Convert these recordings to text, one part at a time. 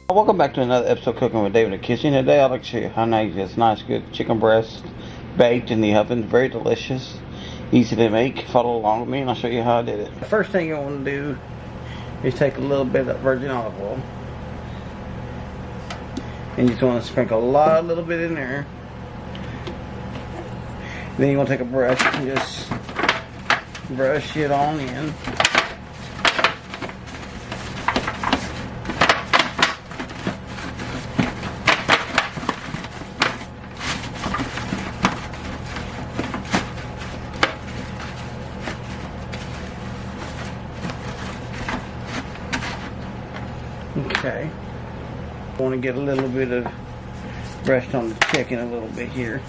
Welcome back to another episode of Cooking with David in the Kitchen. Today I'd like to show you how to make this nice good chicken breast baked in the oven. Very delicious, easy to make. Follow along with me and I'll show you how I did it. The first thing you want to do is take a little bit of virgin olive oil. And you just want to sprinkle a little bit in there. Then you want to take a brush and just brush it on in. Okay, I want to get a little bit of brushed on the chicken a little bit here.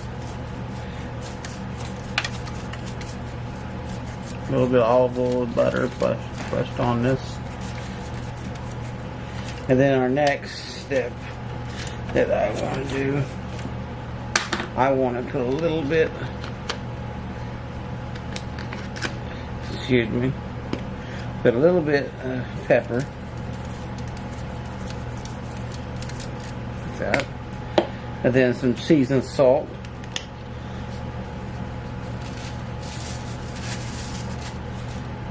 A little bit of olive oil, butter brushed on this. And then our next step that I want to do, I want to put a little bit, put a little bit of pepper. That. And then some seasoned salt.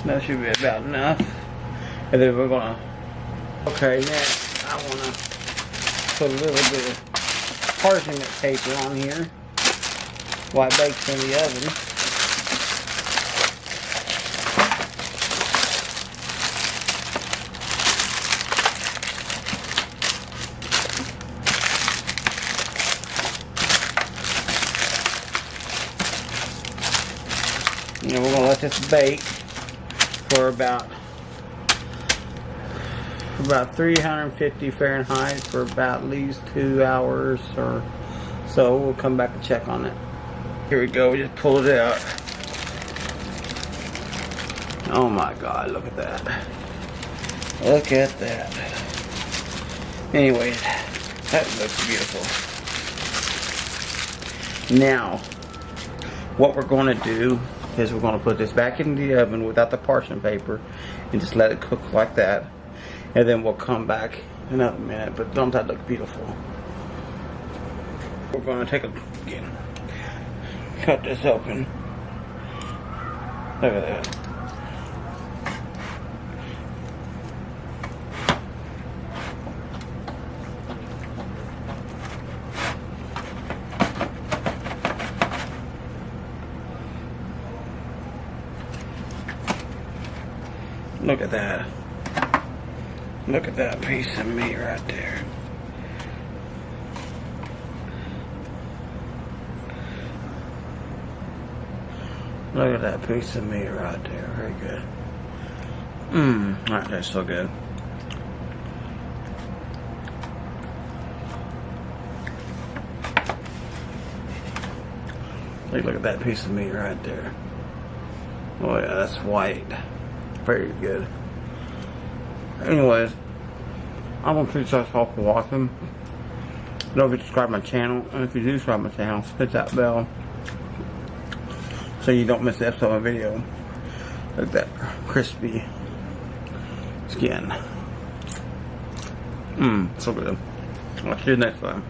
That should be about enough. And then we're gonna, okay, next I wanna put a little bit of parchment paper on here while it bakes in the oven. And we're gonna let this bake for about 350 Fahrenheit for about at least 2 hours or so. We'll come back and check on it. Here we go. We just pulled it out. Oh my God! Look at that! Look at that! Anyway, that looks beautiful. Now, what we're going to do is we're going to put this back in the oven without the parchment paper and just let it cook like that, and then we'll come back in another minute. But don't that look beautiful? We're going to take cut this open. Look at that. Look at that. Look at that piece of meat right there. Look at that piece of meat right there. Very good. That tastes so good. Look at that piece of meat right there. Oh yeah, that's white. Very good. Anyways, I'm gonna finish this off for watching. Don't forget to subscribe to my channel, and if you do subscribe to my channel, hit that bell so you don't miss the episode of my video. Look at that crispy skin. So good. I'll see you next time.